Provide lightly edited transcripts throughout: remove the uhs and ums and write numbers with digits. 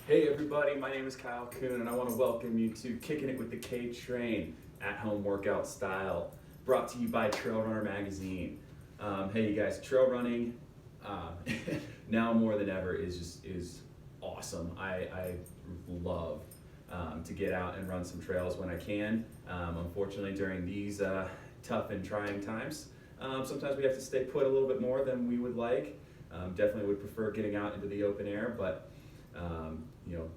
Hey everybody, my name is Kyle Kuhn and I want to welcome you to Kicking It with the KTrain at-home workout style, brought to you by Trailrunner Magazine. Hey you guys, trail running now more than ever is awesome. I love to get out and run some trails when I can. Unfortunately during these tough and trying times, sometimes we have to stay put a little bit more than we would like. Definitely would prefer getting out into the open air, but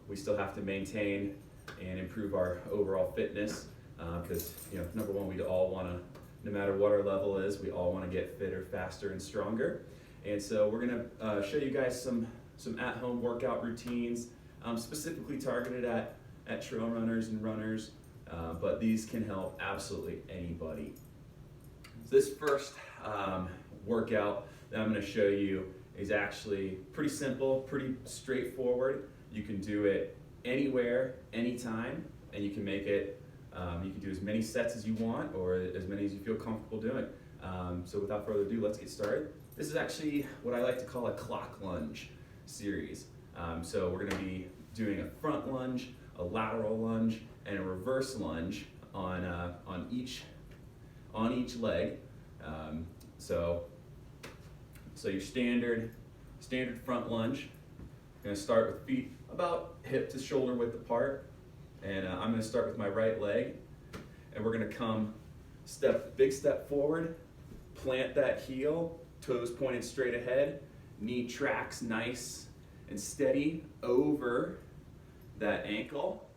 we still have to maintain and improve our overall fitness because, number one, we all want to, no matter what our level is, we all want to get fitter, faster, and stronger. And so we're going to show you guys some at-home workout routines, specifically targeted at trail runners and runners, but these can help absolutely anybody. So this first workout that I'm going to show you is actually pretty simple, pretty straightforward. You can do it anywhere, anytime, and you can make it, you can do as many sets as you want or as many as you feel comfortable doing. So without further ado, let's get started. This is actually what I like to call a clock lunge series. So we're gonna be doing a front lunge, a lateral lunge, and a reverse lunge on each leg. So your standard front lunge. You're gonna start with feet about hip to shoulder width apart, and I'm gonna start with my right leg, and we're gonna come big step forward, plant that heel, toes pointed straight ahead, knee tracks nice and steady over that ankle,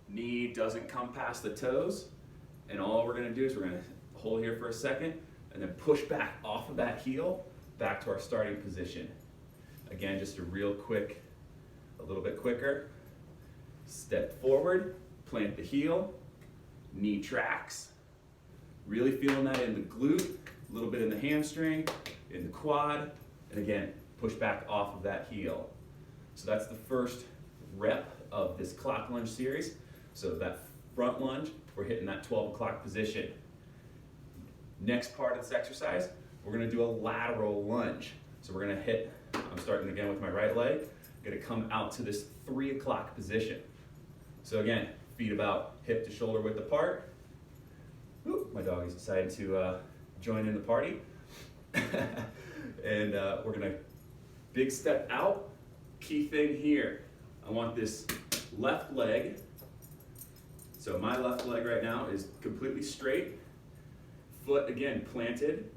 knee doesn't come past the toes, and all we're gonna do is we're gonna hold here for a second, and then push back off of that heel, back to our starting position. Again, just a little bit quicker. Step forward, plant the heel, knee tracks. Really feeling that in the glute, a little bit in the hamstring, in the quad, and again, push back off of that heel. So that's the first rep of this clock lunge series. So that front lunge, we're hitting that 12 o'clock position. Next part of this exercise, we're gonna do a lateral lunge. So we're gonna hit, I'm starting again with my right leg, gonna come out to this 3 o'clock position. So again, feet about hip to shoulder width apart. Ooh, my dog is decided to join in the party. And we're gonna big step out. Key thing here, I want this left leg. So my left leg right now is completely straight. Foot again planted.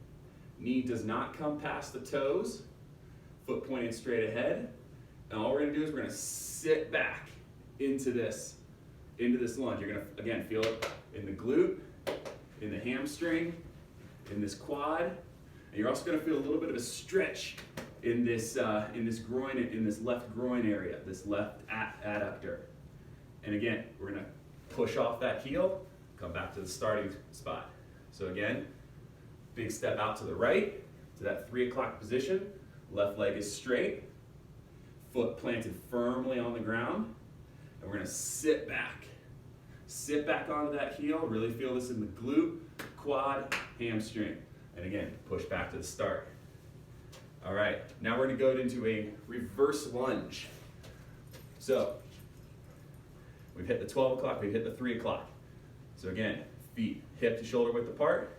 Knee does not come past the toes. Foot pointed straight ahead. And all we're gonna do is we're gonna sit back into this lunge. You're gonna, again, feel it in the glute, in the hamstring, in this quad. And you're also gonna feel a little bit of a stretch in this groin, in this left groin area, this left adductor. And again, we're gonna push off that heel, come back to the starting spot. So again, big step out to the right, to that 3 o'clock position. Left leg is straight, foot planted firmly on the ground, and we're gonna sit back. Sit back onto that heel, really feel this in the glute, quad, hamstring. And again, push back to the start. All right, now we're gonna go into a reverse lunge. So, we've hit the 12 o'clock, we've hit the 3 o'clock. So again, feet hip to shoulder width apart.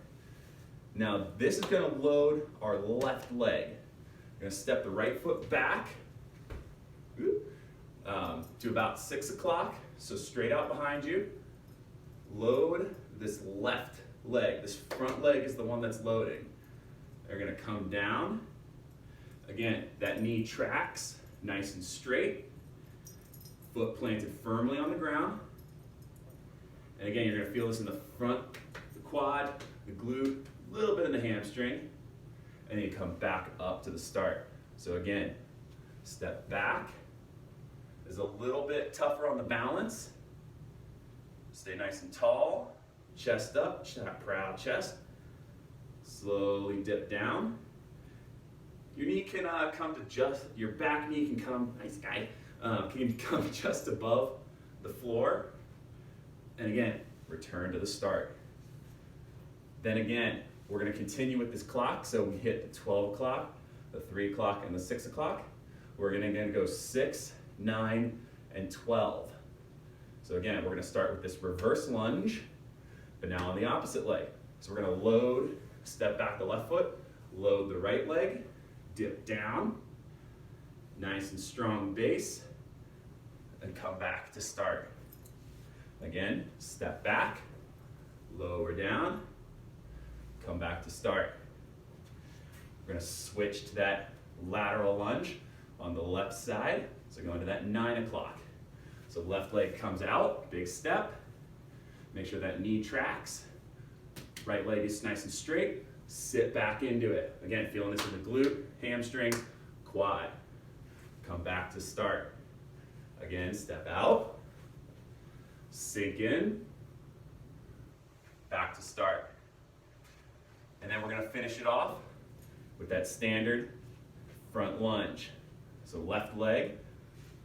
Now this is gonna load our left leg. We're gonna step the right foot back to about 6 o'clock, so straight out behind you. Load this left leg. This front leg is the one that's loading. They're gonna come down. Again, that knee tracks nice and straight. Foot planted firmly on the ground. And again, you're gonna feel this in the front, the quad, the glute, a little bit in the hamstring, and then you come back up to the start. So again, step back. Is a little bit tougher on the balance. Stay nice and tall, chest up, proud chest. Slowly dip down. Your knee can come to your back knee can come, nice guy, can come just above the floor. And again, return to the start. Then again, we're gonna continue with this clock. So we hit the 12 o'clock, the 3 o'clock, and the 6 o'clock. We're gonna again go 6, 9, and 12. So again, we're gonna start with this reverse lunge, but now on the opposite leg. So we're gonna load, step back the left foot, load the right leg, dip down, nice and strong base, and come back to start. Again, step back, lower down, come back to start. We're gonna switch to that lateral lunge on the left side. So going to that 9 o'clock. So left leg comes out, big step. Make sure that knee tracks. Right leg is nice and straight. Sit back into it. Again, feeling this in the glute, hamstring, quad. Come back to start. Again, step out. Sink in. Back to start. And then we're gonna finish it off with that standard front lunge. So left leg,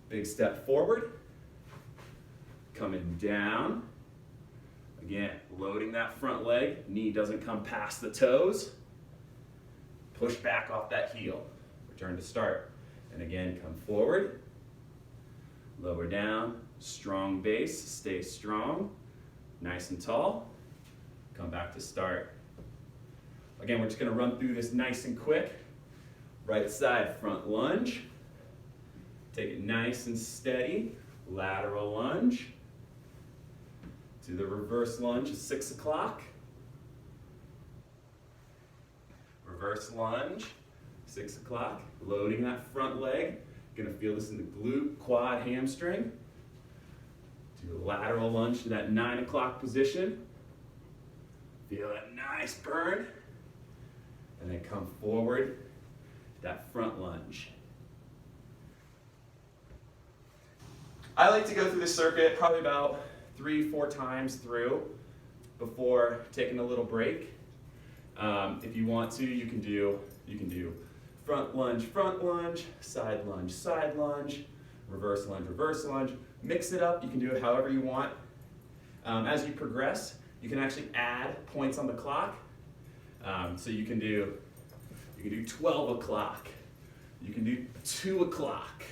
big step forward, coming down. Again, loading that front leg, knee doesn't come past the toes. Push back off that heel, return to start. And again, come forward, lower down, strong base, stay strong, nice and tall. Come back to start. Again, we're just gonna run through this nice and quick. Right side, front lunge. Take it nice and steady. Lateral lunge. To the reverse lunge at 6 o'clock. Reverse lunge, 6 o'clock. Loading that front leg. Gonna feel this in the glute, quad, hamstring. Do a lateral lunge to that 9 o'clock position. Feel that nice burn. And then come forward, that front lunge. I like to go through this circuit probably about 3-4 times through before taking a little break. If you want to, you can do front lunge, side lunge, reverse lunge. Mix it up. You can do it however you want. As you progress, you can actually add points on the clock. So you can do 12 o'clock. You can do 2 o'clock.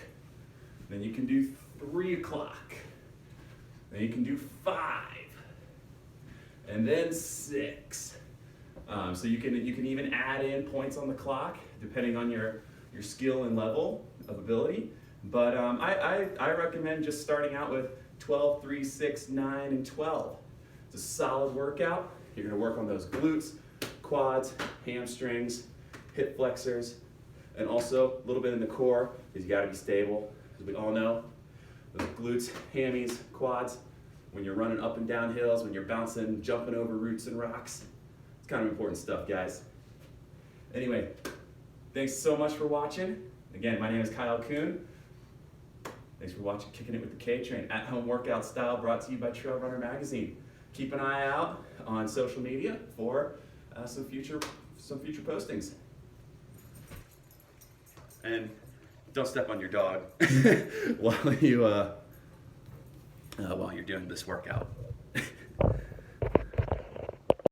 Then you can do 3 o'clock. Then you can do 5. And then 6. So you can even add in points on the clock depending on your skill and level of ability. But I recommend just starting out with 12, 3, 6, 9, and 12. It's a solid workout. You're gonna work on those glutes, quads, hamstrings, hip flexors, and also a little bit in the core, because you gotta be stable. As we all know, those glutes, hammies, quads, when you're running up and down hills, when you're bouncing, jumping over roots and rocks, it's kind of important stuff, guys. Anyway, thanks so much for watching. Again, my name is Kyle Kuhn. Thanks for watching Kicking It with the KTrain, at-home workout style, brought to you by Trailrunner Magazine. Keep an eye out on social media for some future postings. And don't step on your dog while you're doing this workout.